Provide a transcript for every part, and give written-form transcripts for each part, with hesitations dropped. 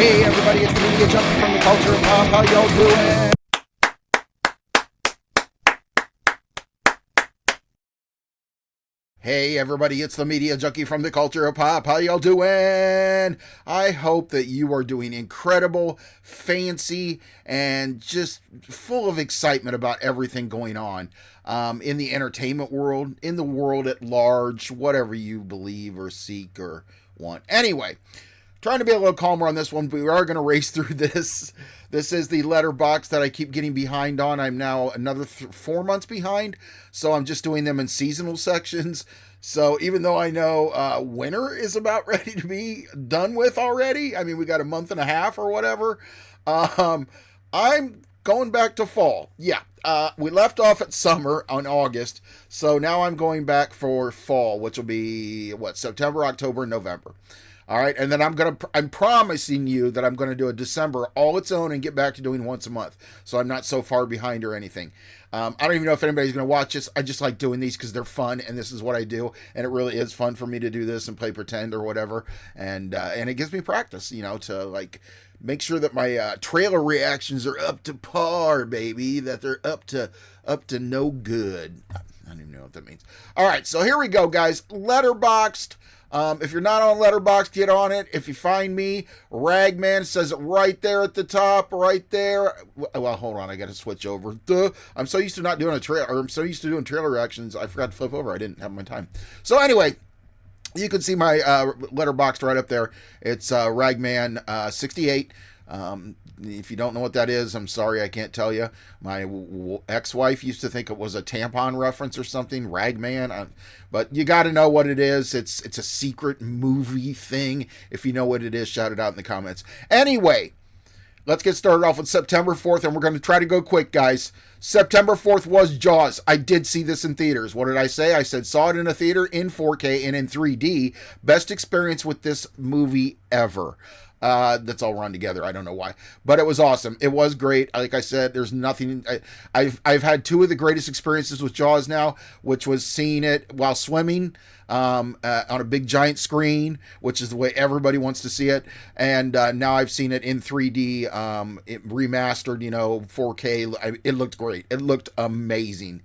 Hey everybody, it's the media junkie from the culture of pop. How y'all doing? Hey everybody, it's the media junkie from the culture of pop. How y'all doing? I hope that you are doing incredible, fancy, and just full of excitement about everything going on in the entertainment world, in the world at large, whatever you believe or seek or want. Anyway, trying to be a little calmer on this one, but we are going to race through this. This is the Letterboxd that I keep getting behind on. I'm now another 4 months behind, so I'm just doing them in seasonal sections. So even though I know winter is about ready to be done with already, I mean, we got a month and a half or whatever, I'm going back to fall. Yeah, we left off at summer on August, so now I'm going back for fall, which will be, September, October, November. All right, and then I'm promising you that I'm gonna do a December all its own and get back to doing once a month, so I'm not so far behind or anything. I don't even know if anybody's gonna watch this. I just like doing these because they're fun, and this is what I do, and it really is fun for me to do this and play pretend or whatever, and it gives me practice, to like make sure that my trailer reactions are up to par, baby, that they're up to no good. I don't even know what that means. All right, so here we go, guys. Letterboxd. If you're not on Letterboxd, get on it. If you find me, Ragman says it right there at the top, right there. Well, hold on, I got to switch over. I'm so used to not doing I'm so used to doing trailer reactions, I forgot to flip over. I didn't have my time. So anyway, you can see my Letterboxd right up there. It's Ragman68. If you don't know what that is, I'm sorry, I can't tell you. My ex-wife used to think it was a tampon reference or something, Ragman. But you got to know what it is. It's a secret movie thing. If you know what it is, shout it out in the comments. Anyway, let's get started off with September 4th, and we're going to try to go quick, guys. September 4th was Jaws. I did see this in theaters. What did I say? I said saw it in a theater in 4K and in 3D. Best experience with this movie ever. That's all run together. I don't know why, but it was awesome. It was great. Like I said, there's nothing. I've had two of the greatest experiences with Jaws now, which was seeing it while swimming on a big giant screen, which is the way everybody wants to see it. And now I've seen it in 3D, remastered, 4K. It looked great. It looked amazing.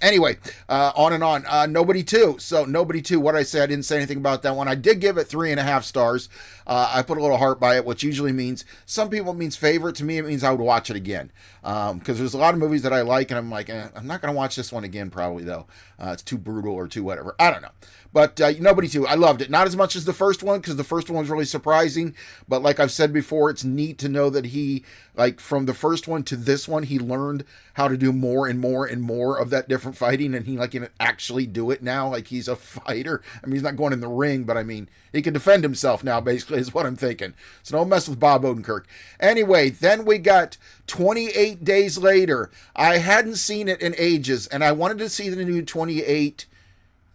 Anyway, on and on. Nobody 2. So Nobody 2. What I said, I didn't say anything about that one. I did give it 3.5 stars. I put a little heart by it, which usually means, some people it means favorite. To me, it means I would watch it again. Because there's a lot of movies that I like, and I'm like, I'm not going to watch this one again, probably, though. It's too brutal or too whatever. I don't know. But Nobody 2, I loved it. Not as much as the first one, because the first one was really surprising. But like I've said before, it's neat to know that he, like, from the first one to this one, he learned how to do more and more and more of that different fighting, and he can actually do it now. Like, he's a fighter. I mean, he's not going in the ring, but I mean, he can defend himself now, basically, is what I'm thinking. So don't mess with Bob Odenkirk. Anyway, then we got 28 Days Later. I hadn't seen it in ages, and I wanted to see the new 28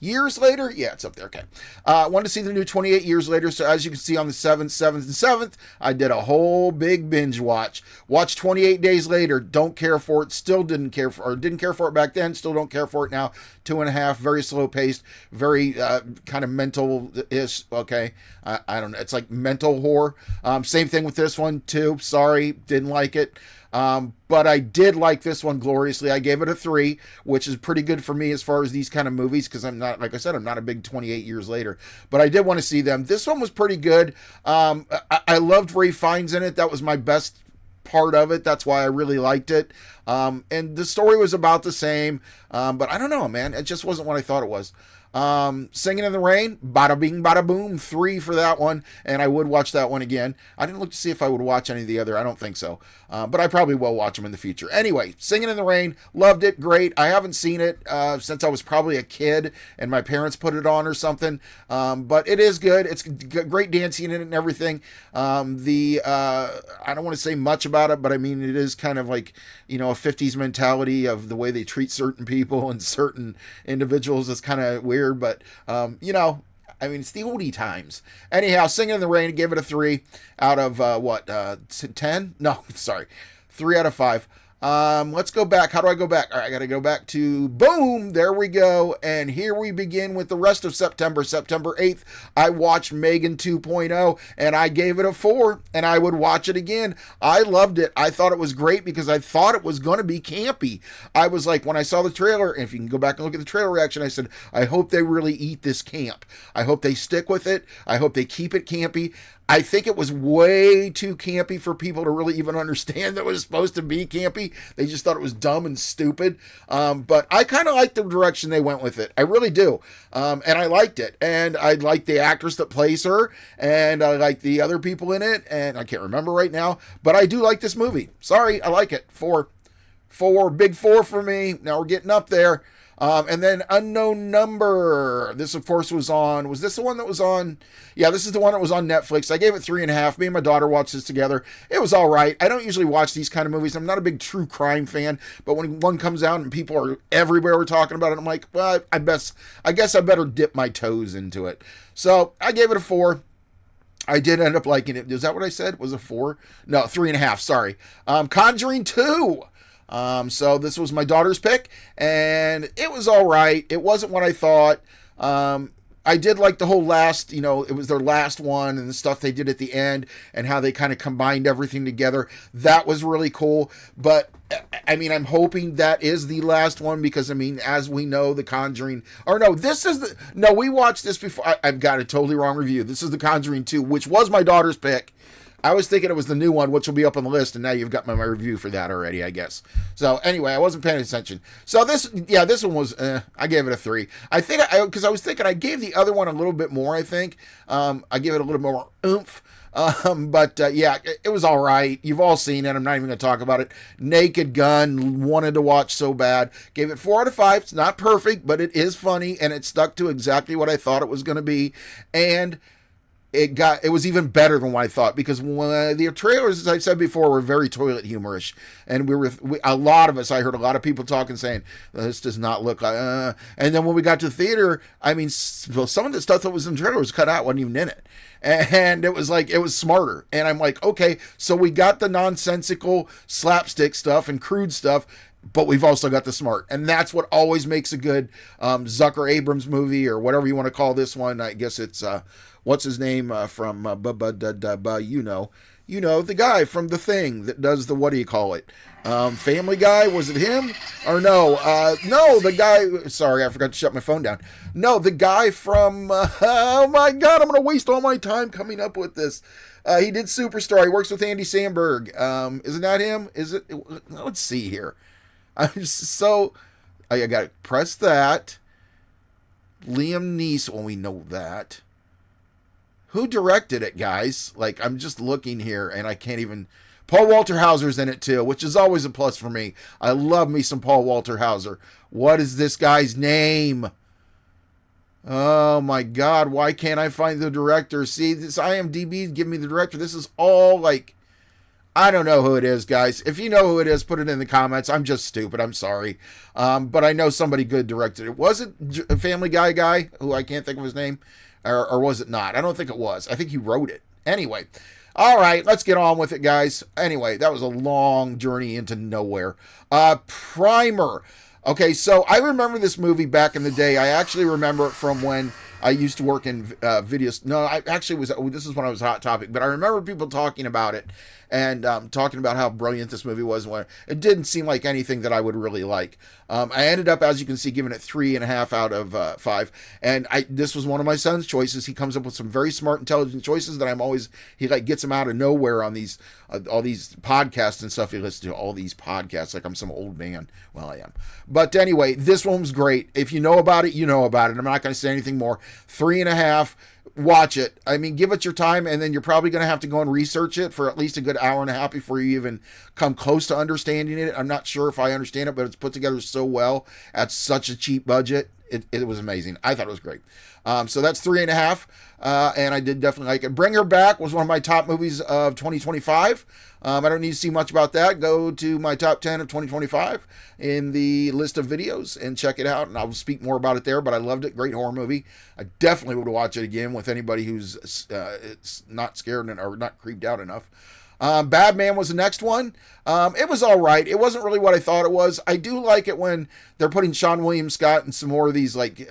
Years Later? Yeah, it's up there. Okay. I wanted to see the new 28 Years Later. So as you can see on the 7th, 7th, and 7th, I did a whole big binge watch. Watched 28 Days Later. Don't care for it. Still didn't care for it back then. Still don't care for it now. 2.5. Very slow paced. Very kind of mental-ish. Okay. I don't know. It's like mental horror. Same thing with this one too. Sorry. Didn't like it. But I did like this one gloriously. I gave it a 3, which is pretty good for me as far as these kind of movies, because I'm not, like I said, I'm not a big 28 Years Later, but I did want to see them. This one was pretty good. I loved Ray Fiennes in it. That was my best part of it. That's why I really liked it. And the story was about the same, but I don't know, man. It just wasn't what I thought it was. Singing in the Rain, bada bing, bada boom, 3 for that one, and I would watch that one again. I didn't look to see if I would watch any of the other. I don't think so, but I probably will watch them in the future. Anyway, Singing in the Rain, loved it, great. I haven't seen it since I was probably a kid, and my parents put it on or something, but it is good. It's great dancing in it and everything. I don't want to say much about it, but I mean, it is kind of like, a 50s mentality of the way they treat certain people and certain individuals is kind of weird. But I mean, it's the oldie times. Anyhow, Singing in the Rain, gave it a 3 out of 10? No, sorry, 3 out of 5. Let's go back. How do I go back? All right, I got to go back to boom. There we go. And here we begin with the rest of September. September 8th, I watched Megan 2.0 and I gave it a 4 and I would watch it again. I loved it. I thought it was great because I thought it was going to be campy. I was like, when I saw the trailer, and if you can go back and look at the trailer reaction, I said, I hope they really eat this camp. I hope they stick with it. I hope they keep it campy. I think it was way too campy for people to really even understand that it was supposed to be campy. They just thought it was dumb and stupid. But I kind of like the direction they went with it. I really do. And I liked it. And I like the actress that plays her. And I like the other people in it. And I can't remember right now. But I do like this movie. Sorry, I like it. 4. 4. Big 4 for me. Now we're getting up there. And then Unknown Number. This, of course, was on. Was this the one that was on? Yeah, this is the one that was on Netflix. I gave it 3.5. Me and my daughter watched this together. It was all right. I don't usually watch these kind of movies. I'm not a big true crime fan, but when one comes out and people are everywhere we're talking about it, I'm like, well, I guess I better dip my toes into it. So I gave it a 4. I did end up liking it. Is that what I said? Was it 4? No, 3.5. Sorry. Conjuring 2. So this was my daughter's pick, and it was all right. It wasn't what I thought. I did like the whole last, it was their last one and the stuff they did at the end and how they kind of combined everything together. That was really cool. But I mean, I'm hoping that is the last one because, I mean, as we know, The Conjuring, we watched this before. I've got a totally wrong review. This is The Conjuring 2, which was my daughter's pick. I was thinking it was the new one, which will be up on the list, and now you've got my review for that already, I guess. So anyway, I wasn't paying attention. So this one was, I gave it a 3. I think, because I was thinking I gave the other one a little bit more, I think. I gave it a little more oomph. It was all right. You've all seen it. I'm not even going to talk about it. Naked Gun, wanted to watch so bad. Gave it 4 out of 5. It's not perfect, but it is funny, and it stuck to exactly what I thought it was going to be. And it was even better than what I thought because when the trailers, as I said before, were very toilet humorish, and a lot of us, I heard a lot of people talking saying this does not look like. And then when we got to the theater, I mean, some of the stuff that was in the trailer was cut out, wasn't even in it, and it was like it was smarter. And I'm like, okay, so we got the nonsensical slapstick stuff and crude stuff. But we've also got the smart. And that's what always makes a good Zucker Abrams movie or whatever you want to call this one. I guess it's, what's his name from, the guy from The Thing that does the, what do you call it? Family Guy? Was it him? Or no? No, the guy, sorry, I forgot to shut my phone down. No, the guy from, oh my God, I'm going to waste all my time coming up with this. He did Superstar. He works with Andy Samberg. Isn't that him? Is it? Let's see here. I got to press that. Liam Neeson. Well, we know that. Who directed it, guys? Like, I'm just looking here, and I can't even... Paul Walter Hauser's in it, too, which is always a plus for me. I love me some Paul Walter Hauser. What is this guy's name? Oh, my God. Why can't I find the director? See, this IMDb give me the director. This is all, like... I don't know who it is, guys. If you know who it is, put it in the comments. I'm just stupid. I'm sorry. But I know somebody good directed it. Was it a Family guy, who I can't think of his name? Or was it not? I don't think it was. I think he wrote it. Anyway. All right, let's get on with it, guys. Anyway, that was a long journey into nowhere. Primer. Okay, so I remember this movie back in the day. I actually remember it from when I used to work in videos. No, I actually was. This is when I was Hot Topic, but I remember people talking about it and talking about how brilliant this movie was. When it didn't seem like anything that I would really like. I ended up, as you can see, giving it 3.5 out of 5. And this was one of my son's choices. He comes up with some very smart, intelligent choices that he gets them out of nowhere on these all these podcasts and stuff. He listens to all these podcasts like I'm some old man. Well, I am. But anyway, this one was great. If you know about it, you know about it. I'm not going to say anything more. 3.5. Watch it. I mean, give it your time, and then you're probably going to have to go and research it for at least a good hour and a half before you even come close to understanding it. I'm not sure if I understand it, but it's put together so well at such a cheap budget. It was amazing. I thought it was great. So that's 3.5, and I did definitely like it. Bring Her Back was one of my top movies of 2025. I don't need to see much about that. Go to my top 10 of 2025 in the list of videos and check it out, and I'll speak more about it there, but I loved it. Great horror movie. I definitely would watch it again with anybody who's it's not scared or not creeped out enough. Bad Man was the next one. It was all right. It wasn't really what I thought it was. I do like it when they're putting Sean William Scott in some more of these like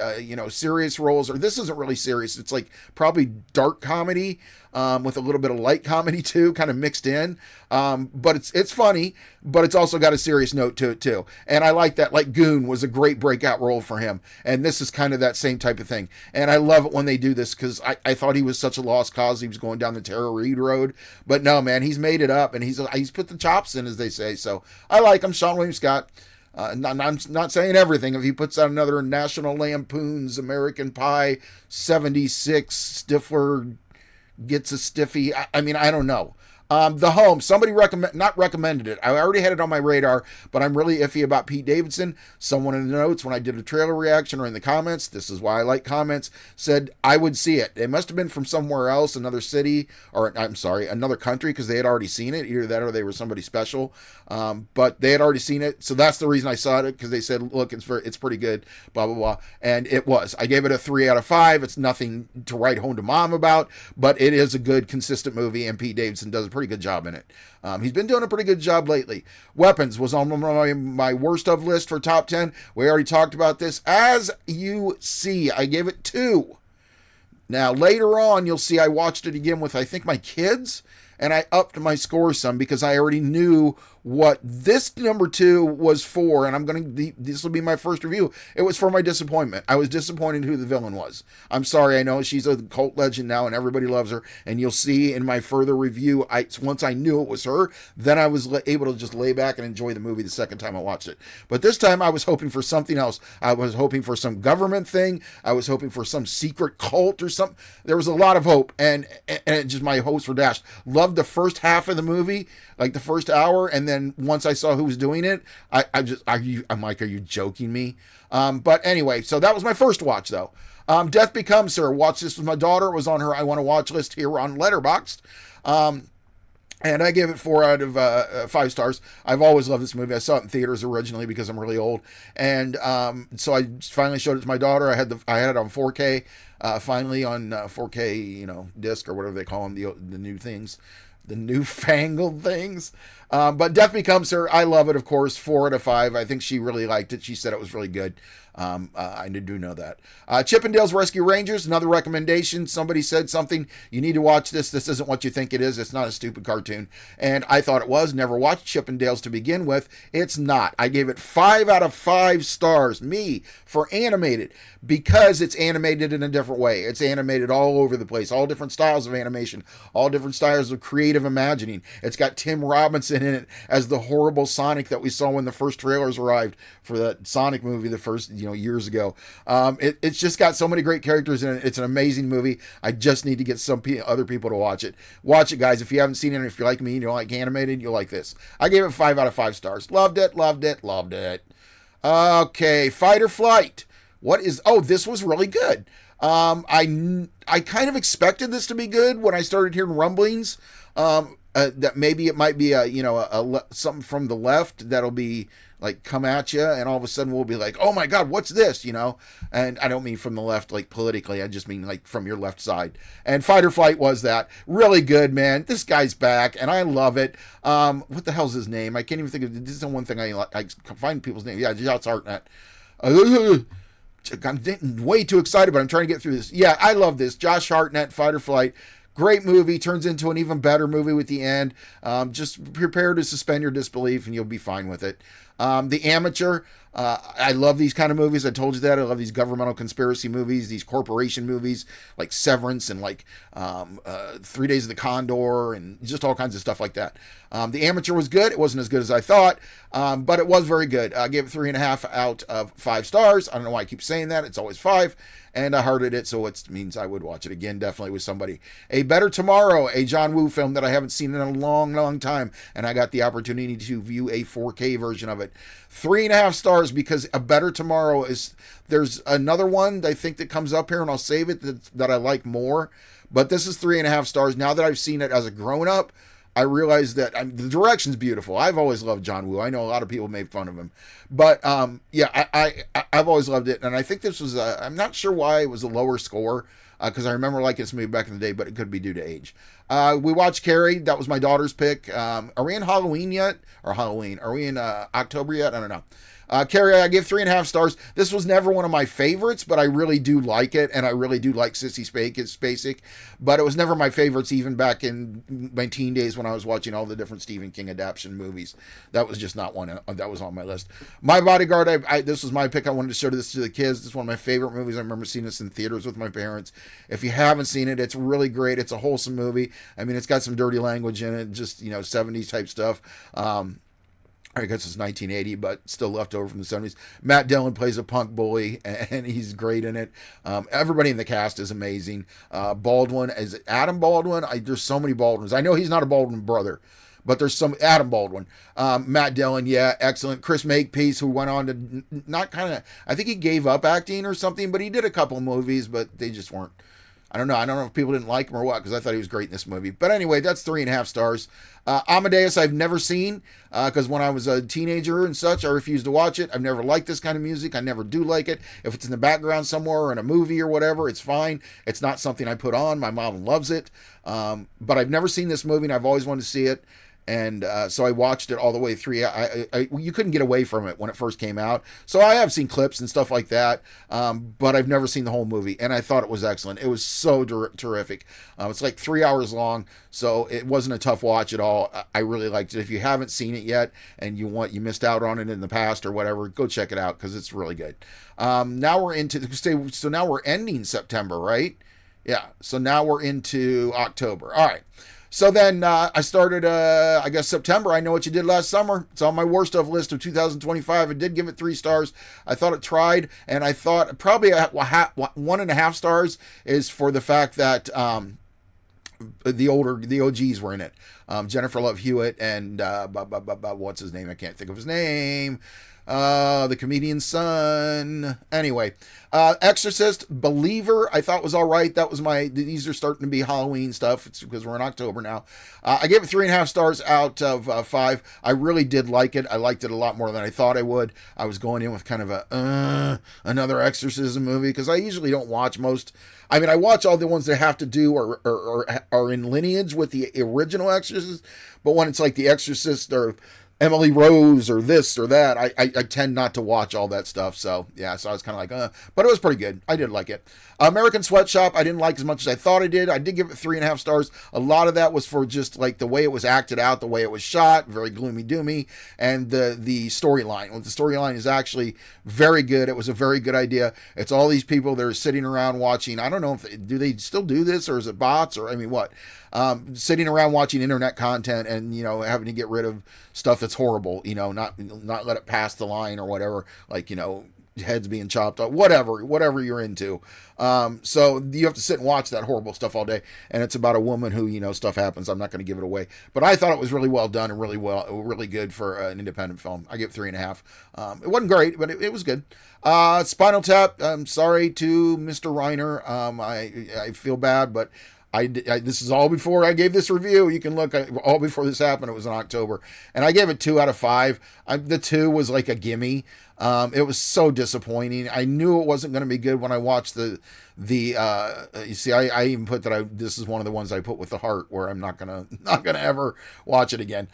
serious roles. Or this isn't really serious. It's like probably dark comedy with a little bit of light comedy too, kind of mixed in. But it's funny, but it's also got a serious note to it too. And I like that. Like Goon was a great breakout role for him, and this is kind of that same type of thing. And I love it when they do this because I thought he was such a lost cause. He was going down the Tara Reid road, but no, man, he's made it up, and he's put the chops in, as they say. So I like him, Sean William Scott. I'm not saying everything. If he puts out another National Lampoon's American Pie 76, Stifler gets a stiffy. I mean, I don't know. The Home. Somebody not recommended it. I already had it on my radar, but I'm really iffy about Pete Davidson. Someone in the notes when I did a trailer reaction or in the comments, this is why I like comments, said I would see it. It must have been from somewhere else, another city, or I'm sorry, another country, because they had already seen it. Either that or they were somebody special. But they had already seen it, so that's the reason I saw it, because they said, look, it's pretty good, blah, blah, blah. And it was. I gave it a 3 out of 5. It's nothing to write home to mom about, but it is a good, consistent movie, and Pete Davidson does a pretty good job in it. He's been doing a pretty good job lately. Weapons was on my worst of list for top 10. We already talked about this. As you see, I gave it 2. Now, later on, you'll see I watched it again with, I think, my kids, and I upped my score some because I already knew what this number 2 was for, and this will be my first review. It was for my disappointment. I was disappointed who the villain was. I'm sorry, I know she's a cult legend now and everybody loves her, and you'll see in my further review, once I knew it was her, then I was able to just lay back and enjoy the movie the second time I watched it. But this time I was hoping for something else. I was hoping for some government thing. I was hoping for some secret cult or something. There was a lot of hope, and just my hopes were dashed. Loved the first half of the movie, like the first hour, and then once I saw who was doing it, I'm like, are you joking me? But anyway, so that was my first watch though. Death Becomes Her. Watched this with my daughter. It was on her I Want to Watch list here on Letterboxd. And I gave it 4 out of 5 stars. I've always loved this movie. I saw it in theaters originally because I'm really old, and so I finally showed it to my daughter. I had it on 4K, finally on 4K, disc or whatever they call them, the new things, the newfangled things. But Death Becomes Her. I love it, of course. 4 out of 5. I think she really liked it. She said it was really good. I do know that. Chippendales Rescue Rangers, another recommendation. Somebody said something, you need to watch this. This isn't what you think it is. It's not a stupid cartoon. And I thought it was. Never watched Chippendales to begin with. It's not. I gave it 5 out of 5 stars. Me, for animated, because it's animated in a different way. It's animated all over the place. All different styles of animation. All different styles of creative imagining. It's got Tim Robinson in it as the horrible Sonic that we saw when the first trailers arrived for that Sonic movie, the first, years ago. It's just got so many great characters in it. It's an amazing movie. I just need to get some other people to watch it. Watch it, guys. If you haven't seen it, if you're like me and you don't like animated, you'll like this. I gave it 5 out of 5 stars. Loved it, loved it, loved it. Okay, Fight or Flight. This was really good. I kind of expected this to be good when I started hearing rumblings. That maybe it might be something from the left that'll be like come at you, and all of a sudden we'll be like, oh my God, what's this? And I don't mean from the left like politically, I just mean like from your left side. And Fight or Flight was that. Really good, man. This guy's back and I love it. What the hell's his name? I can't even think of this. Is the one thing I find people's names. Yeah, Josh Hartnett. I'm getting way too excited, but I'm trying to get through this. Yeah, I love this. Josh Hartnett, Fight or Flight. Great movie, turns into an even better movie with the end. Just prepare to suspend your disbelief and you'll be fine with it. The Amateur, I love these kind of movies. I told you that. I love these governmental conspiracy movies, these corporation movies like Severance and like 3 Days of the Condor and just all kinds of stuff like that. The Amateur was good. It wasn't as good as I thought, but it was very good. I gave it 3.5 out of 5 stars. I don't know why I keep saying that. It's always 5. And I hearted it, so it means I would watch it again, definitely with somebody. A Better Tomorrow, a John Woo film that I haven't seen in a long, long time, and I got the opportunity to view a 4K version of it. 3.5 stars because A Better Tomorrow there's another one I think that comes up here, and I'll save it, that I like more, but this is 3.5 stars. Now that I've seen it as a grown-up, I realized that the direction's beautiful. I've always loved John Woo. I know a lot of people made fun of him, but I've always loved it. And I think this was I'm not sure why it was a lower score. because I remember liking this movie back in the day, but it could be due to age. We watched Carrie. That was my daughter's pick. Are we in Halloween yet? Or Halloween? Are we in October yet? I don't know. Carrie, I give 3.5 stars. This was never one of my favorites, but I really do like it, and I really do like Sissy Spacek. But it was never my favorites, even back in my teen days when I was watching all the different Stephen King adaptation movies. That was just not one that was on my list. My Bodyguard, this was my pick. I wanted to show this to the kids. This is one of my favorite movies. I remember seeing this in theaters with my parents. If you haven't seen it, it's really great. It's a wholesome movie. I mean, it's got some dirty language in it, just 70s type stuff. I guess it's 1980, but still left over from the 70s. Matt Dillon plays a punk bully, and he's great in it. Everybody in the cast is amazing. Baldwin, is it Adam Baldwin? There's so many Baldwins. I know he's not a Baldwin brother, but there's some Adam Baldwin. Matt Dillon, yeah, excellent. Chris Makepeace, who went on to I think he gave up acting or something, but he did a couple of movies, but they just weren't. I don't know if people didn't like him or what, because I thought he was great in this movie. But anyway, that's 3.5 stars. Amadeus, I've never seen, because when I was a teenager and such, I refused to watch it. I've never liked this kind of music. I never do like it. If it's in the background somewhere or in a movie or whatever, it's fine. It's not something I put on. My mom loves it. But I've never seen this movie, and I've always wanted to see it. And so I watched it all the way through. You couldn't get away from it when it first came out. So I have seen clips and stuff like that, but I've never seen the whole movie. And I thought it was excellent. It was so terrific. It's like 3 hours long, so it wasn't a tough watch at all. I really liked it. If you haven't seen it yet and you missed out on it in the past or whatever, go check it out because it's really good. Now we're now we're ending September, right? Yeah. So now we're into October. All right. So then I started, I guess, September. I Know What You Did Last Summer. It's on my worst of list of 2025. I did give it 3 stars. I thought it tried, and I thought probably 1.5 stars is for the fact that the OGs were in it. Jennifer Love Hewitt and what's his name? I can't think of his name. The comedian's son. Anyway, Exorcist, Believer, I thought was all right. That was these are starting to be Halloween stuff. It's because we're in October now. I gave it 3.5 stars out of 5. I really did like it. I liked it a lot more than I thought I would. I was going in with kind of another exorcism movie, because I usually don't watch most. I mean, I watch all the ones that have to do or are in lineage with the original Exorcist, but when it's like The Exorcist or Emily Rose or this or that, I tend not to watch all that stuff. So yeah, so I was kind of like, but it was pretty good. I did like it. American Sweatshop, I didn't like as much as I thought I did. I did give it 3.5 stars. A lot of that was for just like the way it was acted out, the way it was shot, very gloomy doomy, and the storyline. Well, the storyline is actually very good. It was a very good idea. It's all these people that are sitting around watching. I don't know do they still do this, or is it bots, or I mean what? Sitting around watching internet content and having to get rid of stuff that's horrible, not let it pass the line or whatever, like heads being chopped off, whatever you're into. So you have to sit and watch that horrible stuff all day, and it's about a woman who stuff happens. I'm not going to give it away, but I thought it was really well done and really good for an independent film. I give 3.5. It wasn't great, but it was good. Spinal Tap, I'm sorry to Mr. Reiner. I feel bad, but this is all before I gave this review. You can look all before this happened. It was in October, and I gave it 2 out of 5. The 2 was like a gimme. It was so disappointing. I knew it wasn't going to be good when I watched you see, I even put that this is one of the ones I put with the heart, where I'm not gonna ever watch it again.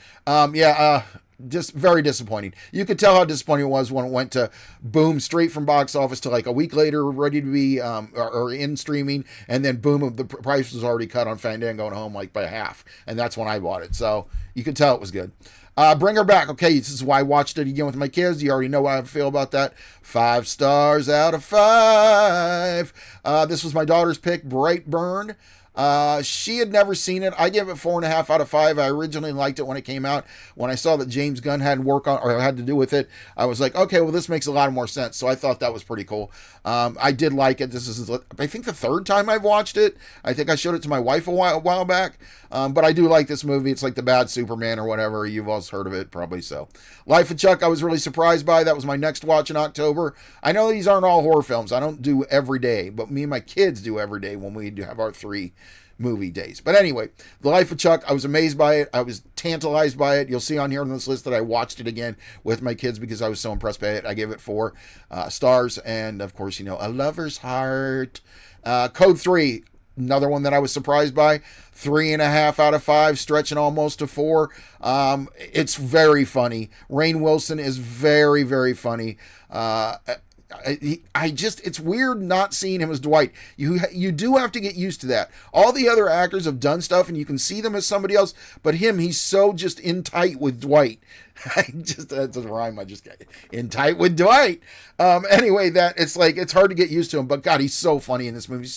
Just very disappointing. You could tell how disappointing it was when it went to boom, straight from box office to like a week later, ready to be or in streaming, and then boom, the price was already cut on Fandango and home like by half, and that's when I bought it. So you could tell it was good. Bring Her Back. Okay, this is why I watched it again with my kids. You already know how I feel about that. 5 stars out of 5. This was my daughter's pick, Brightburn. She had never seen it. I gave it 4.5 out of 5. I originally liked it when it came out. When I saw that James Gunn had to do with it, I was like, okay, well, this makes a lot more sense. So I thought that was pretty cool. I did like it. This is, I think, the 3rd time I've watched it. I think I showed it to my wife a while back. But I do like this movie. It's like the bad Superman or whatever. You've all heard of it, probably so. Life of Chuck, I was really surprised by. That was my next watch in October. I know these aren't all horror films. I don't do every day, but me and my kids do every day when we do have our 3 movie days. But anyway, The Life of Chuck, I was amazed by it. I was tantalized by it. You'll see on here on this list that I watched it again with my kids because I was so impressed by it. I gave it 4 stars. And of course, you know, A Lover's Heart. Code 3, another one that I was surprised by. 3.5 out of 5, stretching almost to 4. It's very funny. Rainn Wilson is very, very funny. It's weird not seeing him as Dwight. You do have to get used to that. All the other actors have done stuff and you can see them as somebody else, but he's so just in tight with Dwight. That's a rhyme I just got. In tight with Dwight. Anyway, it's hard to get used to him, but God, he's so funny in this movie.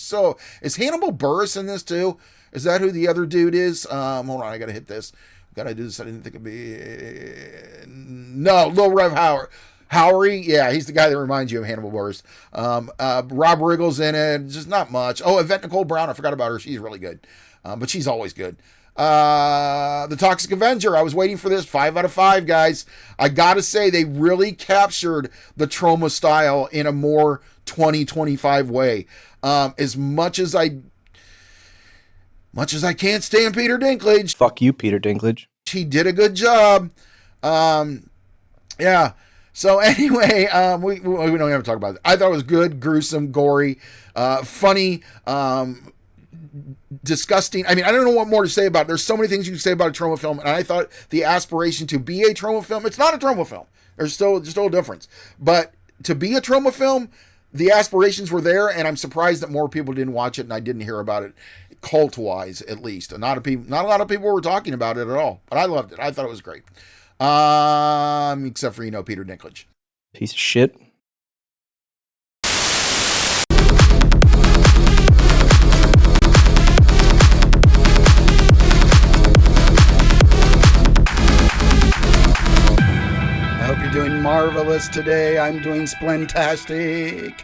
Is Hannibal Buress in this too? Is that who the other dude is? Hold on, I gotta hit this. Gotta do this. I didn't think it'd be. No, Lil Rev Howery, yeah, he's the guy that reminds you of Hannibal Buress. Rob Riggle's in it, just not much. Oh, Yvette Nicole Brown, I forgot about her. She's really good, but she's always good. The Toxic Avenger, I was waiting for this. 5 out of 5, guys. I gotta say, they really captured the Troma style in a more 2025 way. As much as I can't stand Peter Dinklage. Fuck you, Peter Dinklage. He did a good job. Yeah. So anyway, we don't have to talk about it. I thought it was good, gruesome, gory, funny, disgusting. I mean, I don't know what more to say about it. There's so many things you can say about a Troma film, and I thought the aspiration to be a Troma film, it's not a Troma film. There's still a difference. But to be a Troma film, the aspirations were there, and I'm surprised that more people didn't watch it, and I didn't hear about it, cult-wise at least. Not a lot of people were talking about it at all, but I loved it. I thought it was great. Except for, Peter Dinklage. Piece of shit. I hope you're doing marvelous today. I'm doing splentastic.